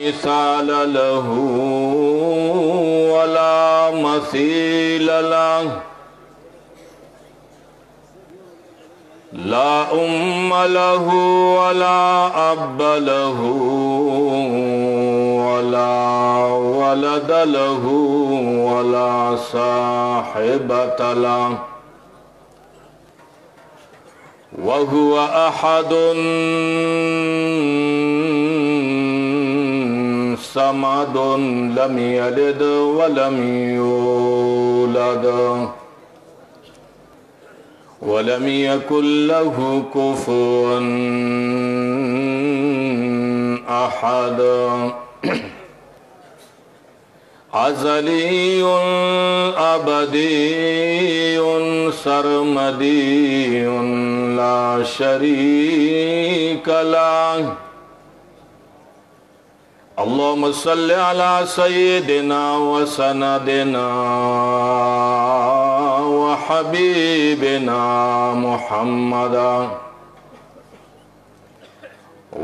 मिसाल लहू वला मसील लह ला उम्म लहू वला अब लहू वला वलद लहू वला साहिबत लह वहुवा अहदुन समदुन लम यलिद वलम यूलद वलम यकुल लहू कुफुवन अहद। अज़लियुन अबदियुन सरमदियुन ला शरीक लह। अल्लाहुम्मा सल्लि अला सय्यिदिना व सनदिना व हबीबिना मुहम्मदा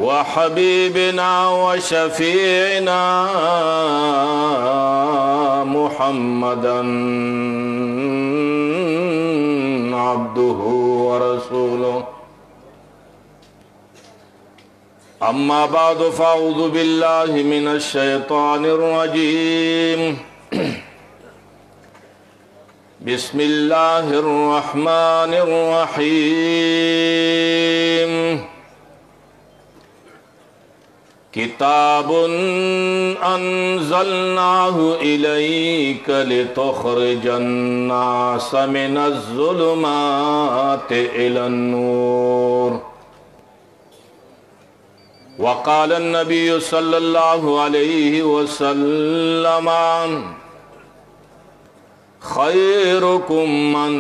व हबीबिना व शफीना मुहम्मदन अब्दुहु व रसूलुहु। अम्मा बादु फ़अऊज़ु बिल्लाहि मिनश शैतानिर रजीम। बिस्मिल्लाहिर रहमानिर रहीम। किताबुन अंज़लनाहु इलैका लितुख़रिजन नास मिनज़्ज़ुलुमाति इलन नूर। वक़ाल नबी सल्लल्लाहु अलैहि वसल्लम खैरुकुम मन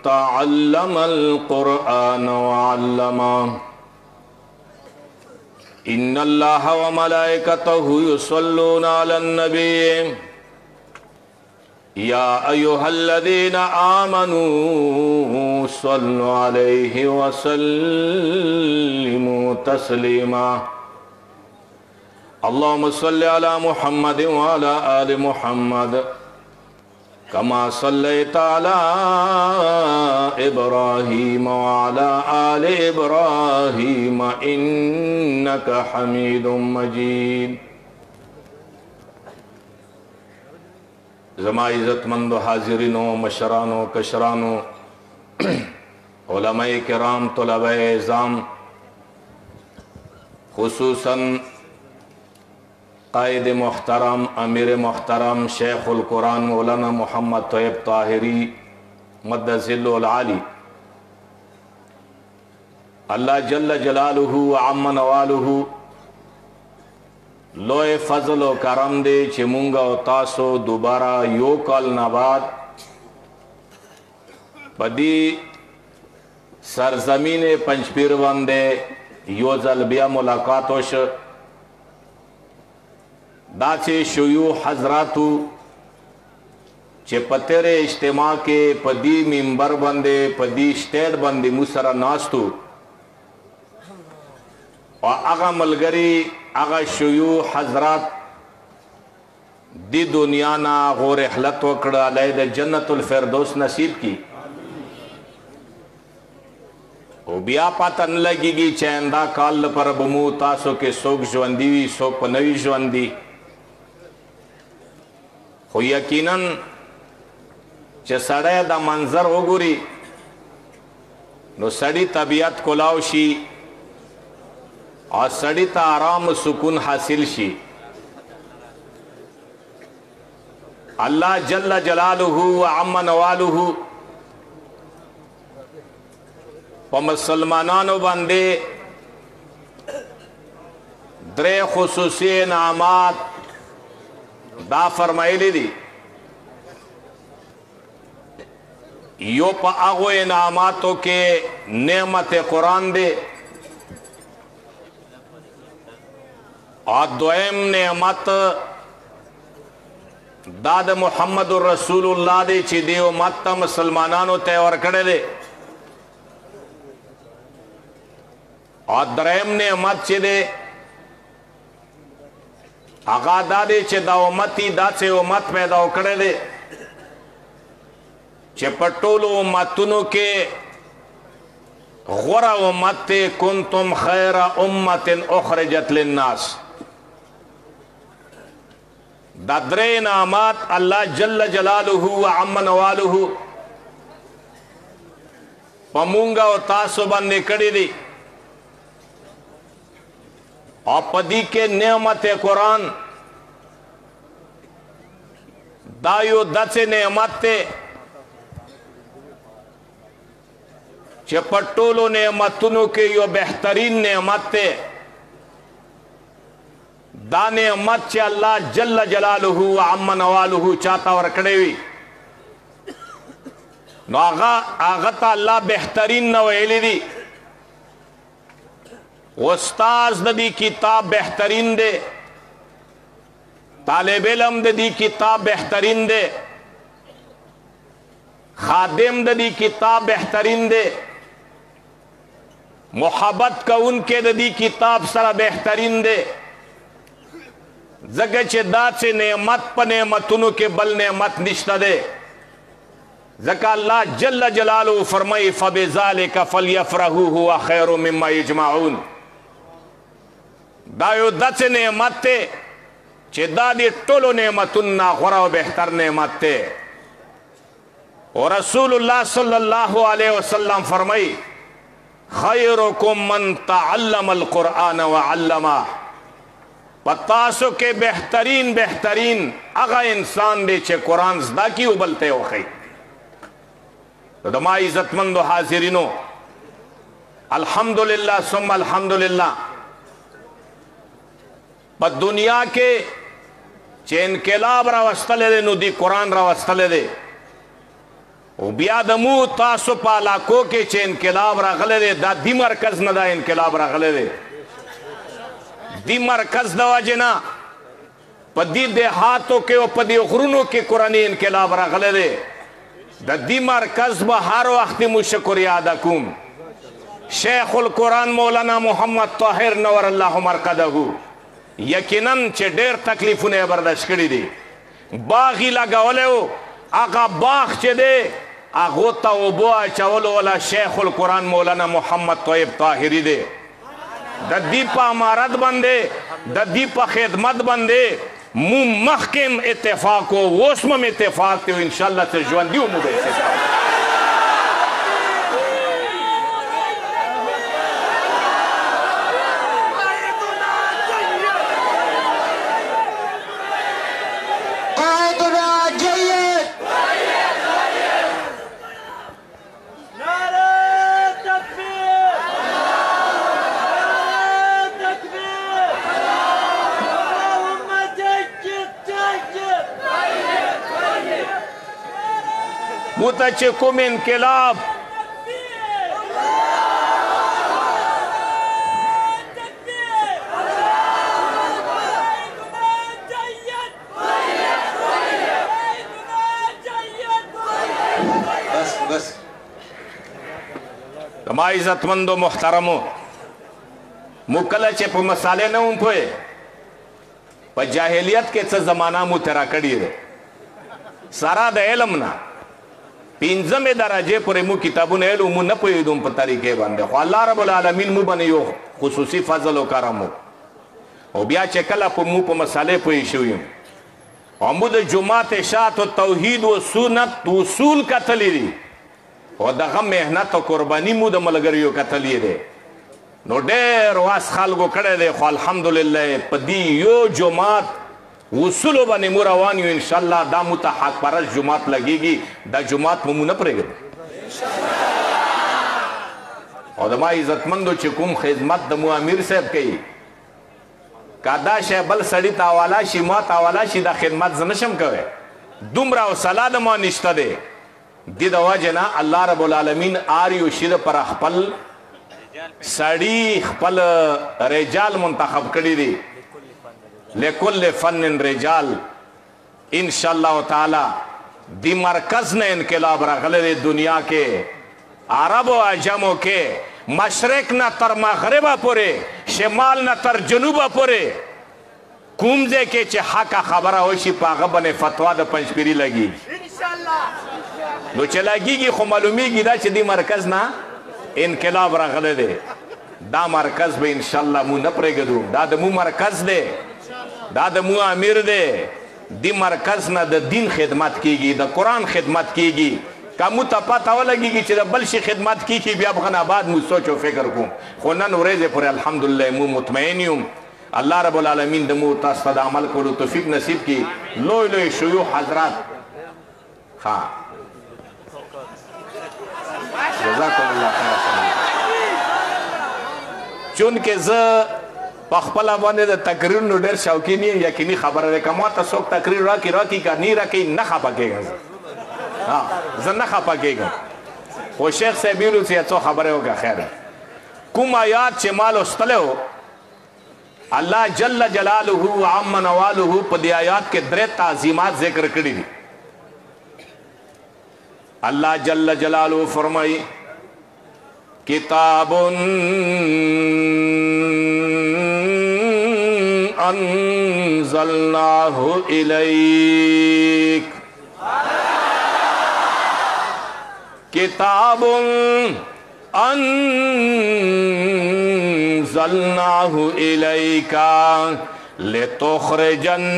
तअल्लमल क़ुरआन व अल्लमह। इन्नल्लाह व मलाइकतहु युसल्लूना अलन नबी या अय्युहल्लज़ीना आमनू सल्लु अलैहि व सल्लिमू तस्लीमा। अल्लाहुम्मा सल्लि अला मुहम्मद व अला आलि मुहम्मद कमा सल्लैता अला इब्राहीम व अला आलि इब्राहीम इन्नका हमीदुम मजीद। ज़मा इज़्ज़तमंद हाज़िरीनो मशरानो कशरानो उलमाए किराम तुलबाए इज़्ज़ाम खुसूसन क़ाइद मुहतरम अमीर मुहतरम शेखुल कुरान मौलाना मोहम्मद तोयब ताहिरी मद्दज़िल्लुल आली अल्लाह जल्ल जलालुहु व अम्मा नवालुहु लोए फजल व करम दे चे मुंगा व तासो दोबारा यो कल नबाद बदी सरजमीन पंचपीर वंदे यो जल बिया मुलाकातोश दाचे शुयू हजरातु चे पतेरे इज्तिमा के पदी मिंबर बंदे पदी स्टेट बंदे मुसरा नास्तु और आगा मलगरी आगा शुयू हजरात दी दुनिया ना गौर हलत वकड़ा लैद जन्नतुल फिरदौस नसीब की ओ बिया पाता न लगेगी चैंदा काल पर बमू तासो के सोक ज्वंदी सोक नवी ज्वंदी हो यकीनन चे सड़े दा मंजर ओगुरी नो सड़ी तबीयत कोलावशी और सड़ी ता आराम सुकून हासिल शी। अल्लाह जल्ल जलालुहु व अम्मा नवालुहु व मुसलमानानो बंदे द्रे खुसूसी नामात दा फरमाइली दी यो पा आगो इनामातों के नेमत कुरान दे और दोयम नेमत दाद मुहम्मद रसूलुल्लाह दे ची देव मत मुसलमानानो तैयार करे दे और दरैम नेमत ची दे هغه دا دی چې دا امت داسې امت پیدا کړی دی چې په ټولو امتونو کې غوره امت دی. کنتم خیر امت اخرجت للناس. دا درې انعامات الله جل جلاله و عم نواله په مونږ او تاسو باندې کړي دي. او په دې کې نعمت قرآن دا یو داسې نعمت دی چې په ټولو نعمتونو کې یو بهترین نعمت دی. دا نعمت چې الله جل جلاله و عم نواله چاته ورکړی وي نو هغه ته الله بهترین نه ویلی دي. استاذ د دې کتاب بهترین دی، طالب علم د دې کتاب بهترین دی، خادم د دې کتاب بهترین دی، محبت کوونکې د دې کتاب سره بهترین دی. ځکه چې داسې نعمت په نعمتونو کې بل نعمت نشته دی. ځکه الله جل جلاله فرمایي فبذلک فلیفرحوا هو خیر مما یجمعون. دا یو داسې نعمت دی چې دا د ټولو نعمتونو نه غوره او بهتر نعمت دی. او رسول الله صلی الله علیه وسلم فرمایي خیرکم من تعلم القرآن وعلمه. پتاسو کې بهترین هغه انسان دی چې قرآن زده کړي او بل ته یې وښیي. د ما عزتمندو حاضرینو، الحمدلله ثم الحمدلله په دنیا کې چې انقلاب راوستلی دی نو دی قرآن راوستلی دی. او بیا د مو تاسو په علاقو کې چې انقلاب راغلی دی دا دی مرکز نه دا انقلاب راغلی دی. دی مرکز د وجې نه په دې دیهاتو کې او په دې غرونو کې قرآني انقلاب راغلی دی. د دې مرکز به هر وخت مو شکر یاده کوم. شیخ القرآن مولانا محمد طاهر نور الله مرقده یقینا چې ډېر تکلیفونه یې برداشت کړي دي. باغ یې لګولی و، هغه باغ چې دی هغو ته اوبو اچولو والا شیخ القرآن مولانا محمد طیب طاهري دی. د دې په امارت باندې د دې په خدمت باندې مو مخکې اتفاق و، اوس هم اتفاق دی او انشاءالله چې ژوندي و مو به اتفاق. موته چې کوم انقلاب بس ما عزتمندو محترمو مو کله چې په مسالې نه وم پوهې په جاهلیت کې څه زمانه مو تیره کړې ده. سره د علم نه پنځمې درجې پورې مو کتابونه ویلو مو نه پوهېدم په طریقې باندې، خو الله رب العالمین مو باندې یو خصوصي فضل او کرم و. او بیا چې کله مو په مسالې پوه شوي یم او مو د جماعت اشاعت و توحید و سنت اصول کتلی دي او دغه محنت او قرباني مو د ملګریو کتلی دی نو ډېر واس خلکو کړی دی. خو الحمدلله په دې یو جماعت اصولو باندې مو روان یو. انشاءالله دا مو ته حق پرست جماعت لګېږي. دا جماعت مو نه پرېږدي. او د ما عزتمندو چې کوم خدمت د مو امیر صاحب کوي که دا شی بل سړي ته حواله شي ما ته حواله شي دا خدمت زه نشم کوی. دومره حوصله د ما نشته دی. دې د وجې نه الله رب العالمین هر یو شي دپاره خپل سړي خپل رجال منتخب کړي دي. لکل فن رجال انشاءاللہ تعالی دی مرکز نے انقلاب راغلی دی دنیا کے عرب و عجمو کے مشرق نہ تر مغربہ پورے شمال نہ تر جنوبہ پورے کوم ځای کې چې حق خبره وشي په هغه باندې فتوا د پنځپیري لګېږي نو چې لګېږي خو معلومیږي دا چې دې مرکز نه انقلاب راغلی دی دا مرکز به انشاءالله مو نه پرېږدو دا د مو مرکز دی دا د مو امیر دی دی مرکز نه د دین خدمت کیږي د قرآن خدمت کیږي که مو ته پته ولګېږي چې د بل شي خدمت کیږي بیا بغن آباد مو سوچ او فکر کوم خو نن ورځې پورې الحمدلله مو مطمئن یم الله رب العالمین د مو تاسو ته د عمل کولو توفیق نصیب کړي لوی لوی شیوخ حضرات ها جزاکم الله خیر چونکې زه په خپله باندې د تقریرونو ډېر شوقین یم یقیني خبره ده که ما ته څوک تقریر راکړي که نه راکړي نه خفه کېږم زه نه خفه کېږم خو شیخ صاحب ویلو چې څو خبرې وکړه خیر کوم آیات چې ما لوستلی و الله جل جلاله و عم نواله په دې آیات کې درې تعظیمات ذکر کړي دي الله جل جلاله فرمایي کتاب انزلناه الیک کتاب انزلناه الیک لتخرج الناس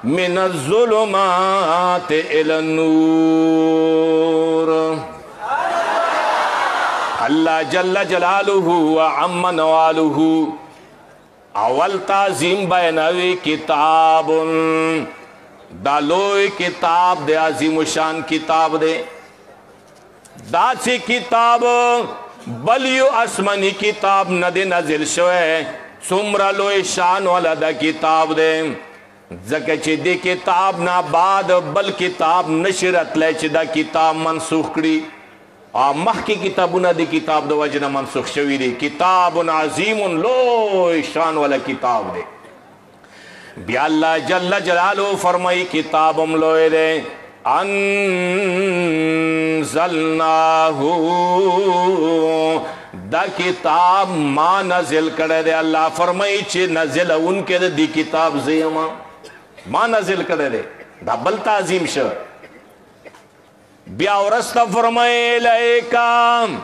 من الظلمات الى النور اللہ جل جلالہ وعم نوالہ اول تعظیم بیانوی کتاب دا لوی کتاب دے عظیم شان کتاب دے دا سی کتاب بلیو اسمانی کتاب ندی نزل شوئے سمرا لوی شان والا دا کتاب دے زکر چی دی کتاب نا بعد بل کتاب نشرت لے چی دا کتاب منسوخ کری مخ کی کتابونا دی کتاب دا وجنا منسوخ شوی دی کتاب عظیم لوی شان والا کتاب دے بیا اللہ جل جلالو فرمائی کتابم لوی دے انزلناہو دا کتاب ما نزل کرے دے اللہ فرمائی چی نزل ان کے دی کتاب زیما ما نزل کرے دے دا بل تعظیم شو بیا ورست فرمائی لیکام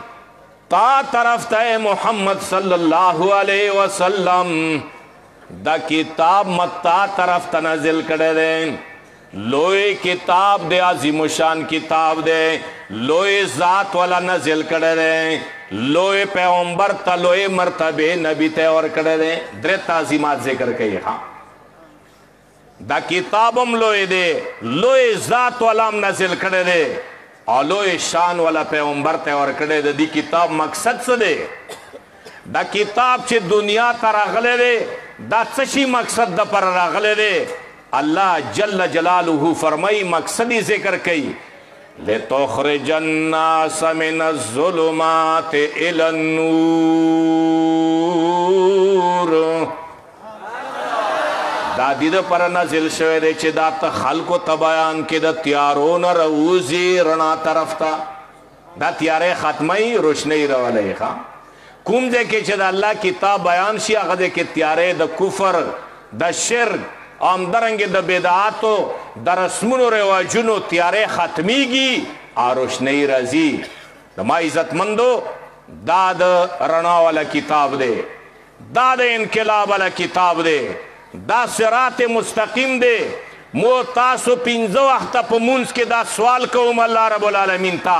تا طرف تے محمد صلی اللہ علیہ وسلم دا کتاب متا طرف تا نزل کرے دے لوی کتاب دے عظیم شان کتاب دے لوی ذات والا نزل کرے دے لوی پیغمبر تا لوی مرتبے نبی تے اور کرے دے در تعظیمات ذکر کئی ہاں دا کتابم لوی دے لوی ذات والا نزل کرے دے اور لوی شان والا پیغمبر تے اور کرے دے دی کتاب مقصد سے دے دا کتاب چھ دنیا تا راغلے دے دا چشی مقصد دا پر راغلے دے اللہ جل جلالہ فرمائی مقصدی ذکر کئی لِتُخْرِجَ النَّاسَ مِنَ الظُّلُمَاتِ إِلَى النُّورِ دا دید پر نزل شوئے دے چھ دا تا خلقو تبایان کے دا تیارون روزی رنا طرف تا دا تیارے ختمی روشنی روالے خواہ کوم دے کے چھ دا اللہ کتاب بیان شی آگا دے کے تیارے دا کفر دا شرک آمدرنگ دا بدعاتو دا رسمون و رواجونو تیارے ختمی گی آروشنی رضی دا ما عزت مندو دا دا رنا والا کتاب دے دا دا انقلاب والا کتاب دے دا صراط مستقیم دے مو تاسو پینزو وقت پا منز کے دا سوال کوم اللہ رب العالمین تا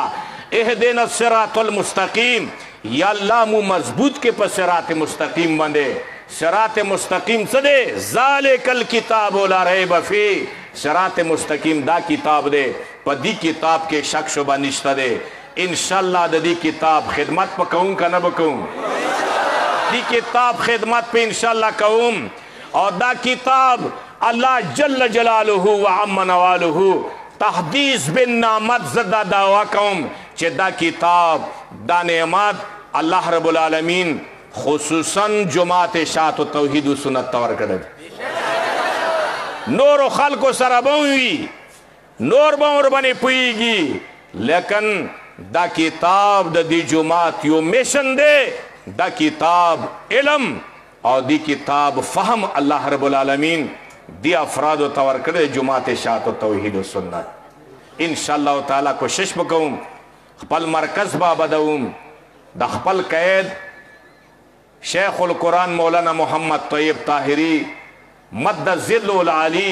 اہدین الصراط المستقیم یا اللہ مو مضبوط کے پا صراط مستقیم بندے صراط مستقیم صدے ذالک الکتاب لا ریب فی صراط مستقیم دا کتاب دے پا دی کتاب کے شک شبہ نشتہ دے انشاءاللہ دا دی کتاب خدمت پا کہوں کا نہ بکہوں دی کتاب خدمت پہ انشاءاللہ کہوں اور دا کتاب اللہ جل جلالہ و عم نوالہ تحدیث بن نامت زدہ دعویٰ کہوں چہ دا کتاب دا نعمت اللہ رب العالمین خصوصاً جماعت شاعت و توحید و سنت تور کرد نور و خلق و سربوی نور باور بنی پوئی گی لیکن دا کتاب دا دی جماعت یو میشن دے دا کتاب علم और दी किताब फहम अल्लाह रब्बुल आलमीन दी अफराद व तवर करे जुमात शात तौहीद व सुन्नत इंशाअल्लाह ताला कोशिश बकऊं खपल मरकज बाबदऊं द खपल कैद शेखुल कुरान मौलाना मोहम्मद तैयब ताहिरी मद्द ज़िल्लुल आली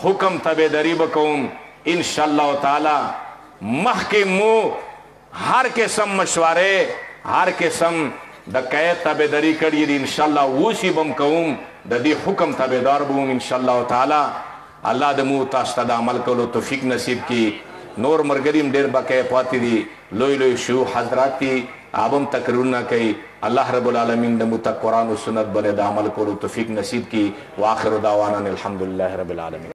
हुक्म तबेदरी बकऊं इंशाअल्लाह ताला मह के मुँह हर किस्म मशवरे हर किस्म द कैद तबेदरी करी इंशाअल्लाह उसी बम कहूं द दी हुक्म तबेदार बूम इंशाअल्लाह ताला अल्लाह द मुँह तास्ता अमल करो तौफीक नसीब की नूर मरगरीम डेर बके पाती दी लोई लोई शू हजराती आबम तकरून न कही अल्लाह रब्बुल आलमीन द मुतक कुरान व सुन्नत बले द अमल करो तौफीक नसीब की व आखिर दावाना अल्हम्दुलिल्लाहि रब्बिल आलमीन।